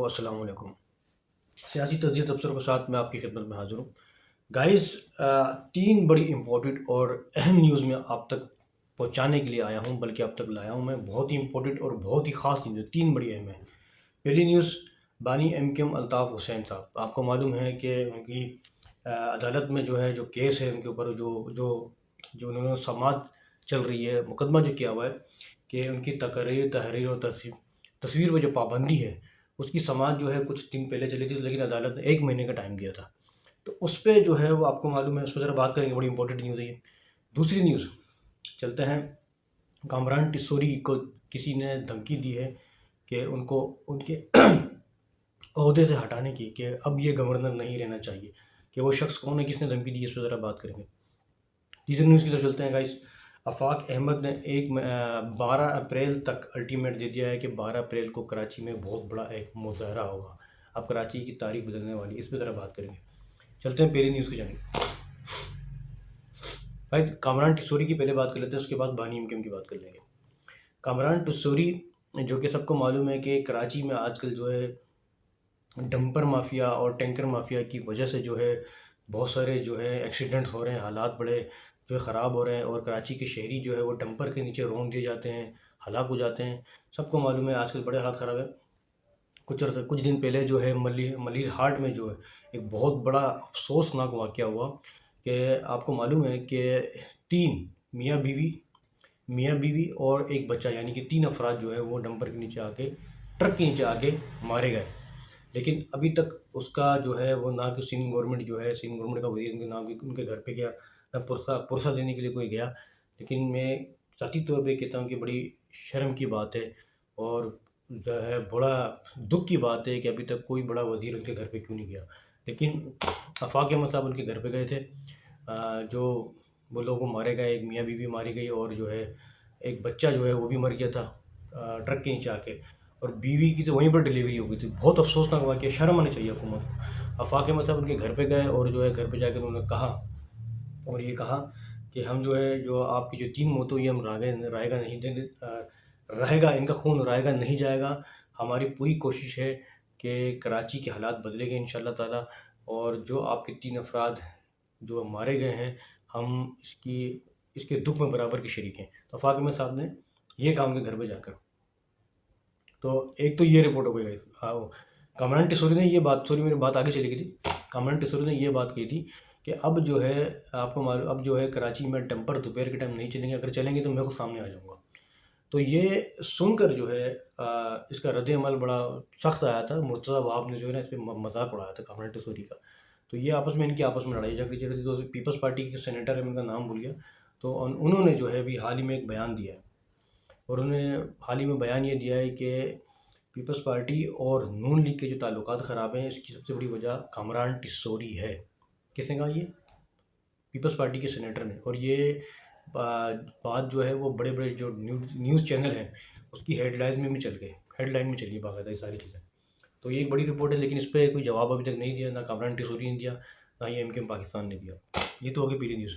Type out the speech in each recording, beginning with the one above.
अस्सलाम वालेकुम। सियासी तजिया तबसरों के साथ मैं आपकी खिदमत में हाज़िर हूँ। गाइस, 3 बड़ी इम्पोर्टेंट और अहम न्यूज़ मैं आप तक पहुँचाने के लिए आया हूँ, बल्कि आप तक लाया हूँ मैं। बहुत ही इम्पोर्टेंट और बहुत ही ख़ास न्यूज़ है, 3 बड़ी अहम है। पहली न्यूज़, बानी एमकेएम अल्ताफ़ हुसैन साहब। आपको मालूम है कि उनकी अदालत में जो है जो केस है उनके ऊपर जो जो जो उन्होंने समाअत चल रही है, मुकदमा जो किया हुआ है कि उनकी तकरीर, तहरीर और तस्वीर में जो पाबंदी है, उसकी समाअत जो है कुछ दिन पहले चली थी, लेकिन अदालत ने 1 महीने का टाइम दिया था। तो उस पे जो है वो आपको मालूम है, उस पर ज़रा बात करेंगे, बड़ी इंपॉर्टेंट न्यूज़ है ये। दूसरी न्यूज़, चलते हैं, कामरान टिस्सोरी को किसी ने धमकी दी है कि उनको उनके ओहदे से हटाने की, कि अब ये गवर्नर नहीं रहना चाहिए। कि वो शख्स कौन है, किसने धमकी दी है, इस पर ज़रा बात करेंगे। तीसरी न्यूज़ की तरफ चलते हैं गाइस। आफाक अहमद ने 12 अप्रैल तक अल्टीमेट दे दिया है कि 12 अप्रैल को कराची में बहुत बड़ा एक मुज़ाहरा होगा। अब कराची की तारीख बदलने वाली है, इस पर ज़रा बात करेंगे। चलते हैं पहली न्यूज़ की जानिब। गाइस, कामरान टिस्सोरी की पहले बात कर लेते हैं, उसके बाद बानी एमकेएम की बात कर लेंगे। कामरान टिस्सोरी, जो कि सबको मालूम है कि कराची में आजकल जो है डंपर माफिया और टैंकर माफिया की वजह से जो है बहुत सारे जो है एक्सीडेंट्स हो रहे हैं, हालात बड़े जो है ख़राब हो रहे हैं, और कराची के शहरी जो है वो डंपर के नीचे रौंद दिए जाते हैं, हलाक हो जाते हैं। सबको मालूम है आजकल बड़े हालात ख़राब है। कुछ दिन पहले जो है मलिर हाट में जो है एक बहुत बड़ा अफसोसनाक वाक़या हुआ कि आपको मालूम है कि 3 मियाँ बीवी और एक बच्चा, यानी कि 3 अफराद जो है वो डंपर के नीचे आके, ट्रक के नीचे आके मारे गए। लेकिन अभी तक उसका जो है वो ना कि सिंध गवर्नमेंट जो है, सिंध गवर्नमेंट का वज़ीर उनके ना कि उनके घर पे गया, ना पुरसा देने के लिए कोई गया। लेकिन मैं ज़ाती तौर पे कहता हूँ कि बड़ी शर्म की बात है और जो है बड़ा दुःख की बात है कि अभी तक कोई बड़ा वज़ीर उनके घर पे क्यों नहीं गया। लेकिन आफाक अहमद साहब उनके घर पे गए थे। जो वो लोग वो मारे गए, एक मियाँ बीवी मारी गई और जो है एक बच्चा जो है वो भी मर गया था ट्रक के नीचे आके, और बीवी की तो वहीं पर डिलीवरी हो गई थी। बहुत अफसोसनाक वाक़या, शर्म आनी चाहिए हुकूमत को। आफाक अहमद साहब उनके घर पे गए और जो है घर पे जाकर उन्होंने कहा, और ये कहा कि हम जो है जो आपकी जो 3 मौतें हुई, हम रायगा नहीं देने, रहेगा, इनका खून रायगा नहीं जाएगा। हमारी पूरी कोशिश है कि कराची के हालात बदलेंगे इंशाअल्लाह ताला, और जो आपके 3 अफराद जो मारे गए हैं, हम इसके दुःख में बराबर के शरीक हैं। तो आफाक अहमद साहब ने ये कहा उनके घर पे जाकर। तो एक तो ये रिपोर्ट हो गई गाइस। हाँ, कामरान टिस्सोरी ने ये बात, सॉरी मेरी बात आगे चली गई थी। कामरान टिस्सोरी ने ये बात कही थी कि अब जो है आपको मालूम, अब जो है कराची में डंपर दोपहर के टाइम नहीं चलेंगे, अगर चलेंगे तो मैं खुद सामने आ जाऊँगा। तो ये सुनकर जो है इसका रद्द-ए-अमल बड़ा सख्त आया था। मुर्तज़ा वहाब ने जो है ना इस पे मज़ाक उड़ाया था कामरान टिस्सोरी का। तो ये इनकी आपस में लड़ाई झगड़ी चल रही थी। तो पीपल्स पार्टी के सेनेटर है, मैं उनका नाम भूल गया, तो उन्होंने जो है अभी हाल ही में एक बयान दिया है, और उन्होंने हाल ही में बयान ये दिया है कि पीपल्स पार्टी और नून लीग के जो ताल्लुकात ख़राब हैं, इसकी सबसे बड़ी वजह कामरान टिस्सोरी है। किसने कहा ये? पीपल्स पार्टी के सेनेटर ने। और ये बात जो है वो बड़े बड़े जो न्यूज़ चैनल हैं उसकी हेडलाइन में भी चल गए, हेडलाइन में चली बाकायदा ये सारी चीज़ें। तो ये एक बड़ी रिपोर्ट है, लेकिन इस पर कोई जवाब अभी तक नहीं दिया, ना कामरान टिस्सोरी ने दिया, ना ही एमकेएम पाकिस्तान ने दिया। ये तो हो गई पहली न्यूज़।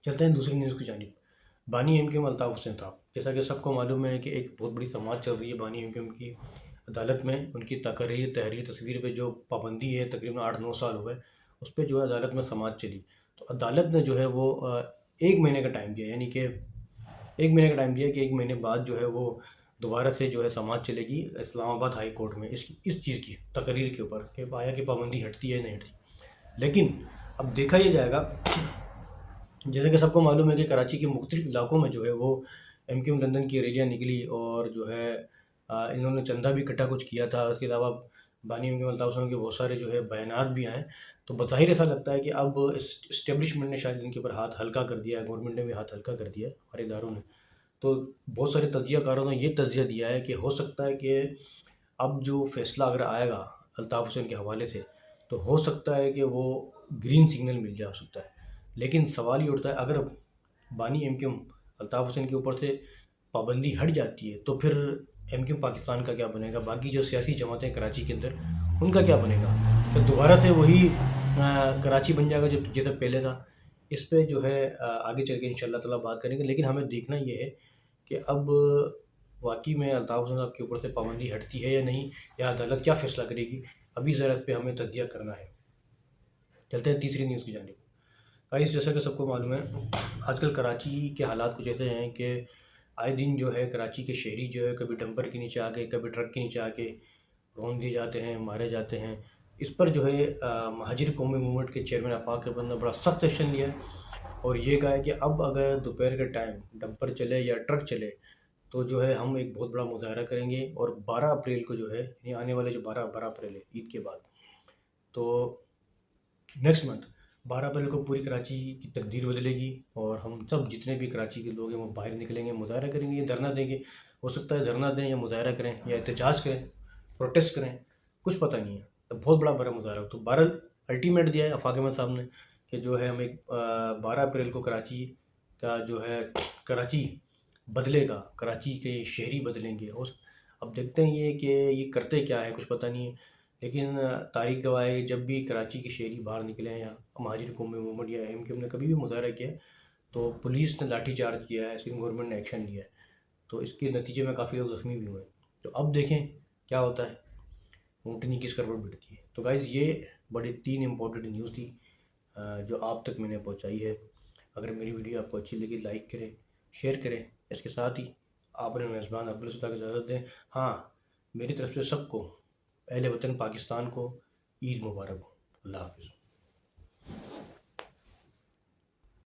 चलते हैं दूसरी न्यूज़ की जानिब। बानी एमकेएम अल्ताफ़ हुसैन साहब, जैसा कि सबको मालूम है कि एक बहुत बड़ी समाअत चल रही है बानी एमकेएम की अदालत में। उनकी तकरीर, तहरीर, तस्वीर पे जो पाबंदी है, तकरीबन 8-9 साल हो गए, उस पे जो है अदालत में समाअत चली। तो अदालत ने जो है वो 1 महीने का टाइम दिया, यानी कि 1 महीने का टाइम दिया कि 1 महीने बाद जो है वो दोबारा से जो है समाअत चलेगी इस्लामाबाद हाई कोर्ट में इस चीज़ की तकरीर के ऊपर, कि आया कि पाबंदी हटती है नहीं हटती। लेकिन अब देखा ये जाएगा, जैसे कि सबको मालूम है कि कराची के मुख्तलिफ इलाकों में जो है वो एमकेएम लंदन की रैलियाँ निकली, और जो है इन्होंने चंदा भी इकट्ठा कुछ किया था। उसके अलावा बानी एमकेएम अल्ताफ़ हुसैन के बहुत सारे जो है बयानात भी आए। तो बज़ाहिर ऐसा लगता है कि अब इस्टेब्लिशमेंट ने शायद इनके ऊपर हाथ हल्का कर दिया है, गवर्नमेंट ने भी हाथ हल्का कर दिया है, हमारे इदारों ने। तो बहुत सारे तजियाकारों ने ये तजिया दिया है कि हो सकता है कि अब जो फ़ैसला अगर आएगा अल्ताफ़ हुसैन के हवाले से, तो हो सकता है कि वो ग्रीन सिग्नल मिल जा सकता है। लेकिन सवाल ये उठता है, अगर बानी एमकेएम अल्ताफ़ हुसैन के ऊपर से पाबंदी हट जाती है, तो फिर एमकेएम पाकिस्तान का क्या बनेगा? बाकी जो सियासी जमातें कराची के अंदर, उनका क्या बनेगा? तो दोबारा से वही कराची बन जाएगा जब जैसा पहले था? इस पे जो है आगे चल के इंशाअल्लाह ताला बात करेंगे। लेकिन हमें देखना ये है कि अब वाकई में अल्ताफ़ हुसैन साहब के ऊपर से पाबंदी हटती है या नहीं, या अदालत क्या फ़ैसला करेगी, अभी ज़रा इस पे हमें तज्ज़िया करना है। चलते हैं तीसरी न्यूज़ की जानिब। गाइस, जैसा कि सबको मालूम है, आजकल कराची के हालात कुछ ऐसे हैं कि आए दिन जो है कराची के शहरी जो है कभी डंपर के नीचे आके, कभी ट्रक के नीचे आके रौंद दिए जाते हैं, मारे जाते हैं। इस पर जो है महाजिर कौमी मूवमेंट के चेयरमैन आफाक अहमद ने बड़ा सख्त एक्शन लिया है और ये कहा है कि अब अगर दोपहर के टाइम डंपर चले या ट्रक चले तो जो है हम एक बहुत बड़ा मुजाहरा करेंगे। और 12 अप्रैल को जो है, यानी आने वाले जो 12 अप्रैल है ईद के बाद, तो नेक्स्ट मंथ 12 अप्रैल को पूरी कराची की तकदीर बदलेगी और हम सब जितने भी कराची के लोग हैं वो बाहर निकलेंगे, मुजाहरा करेंगे या धरना देंगे। हो सकता है धरना दें या मुजाहरा करें या एहतजाज करें, प्रोटेस्ट करें, कुछ पता नहीं है। तो बहुत बड़ा मुजाहरा। तो बहरहाल अल्टीमेट दिया है आफाक अहमद साहब ने कि जो है हम एक 12 अप्रैल को कराची का जो है, कराची बदलेगा, कराची के शहरी बदलेंगे। और अब देखते हैं ये करते क्या है, कुछ पता नहीं है। लेकिन तारीख गवाह है, जब भी कराची के शहरी बाहर निकले हैं या महाजिर कौमी मूवमेंट या एमक्यूएम ने कभी भी मुजाहरा किया है तो पुलिस ने लाठी चार्ज किया है, सिंध गवर्नमेंट ने एक्शन लिया है। तो इसके नतीजे में काफ़ी लोग ज़ख्मी भी हुए हैं। तो अब देखें क्या होता है, ऊँटनी किस करवट बैठती है। तो गाइज़, ये बड़ी 3 इम्पोर्टेंट न्यूज़ थी जो आप तक मैंने पहुँचाई है। अगर मेरी वीडियो आपको अच्छी लगी, लाइक करें, शेयर करें। इसके साथ ही आप अपने मेज़बान अब्दुल सत्तार को इजाज़त दें। हाँ, मेरी तरफ से सबको, अहले वतन पाकिस्तान को ईद मुबारक हो। अल्लाह हाफ़िज़।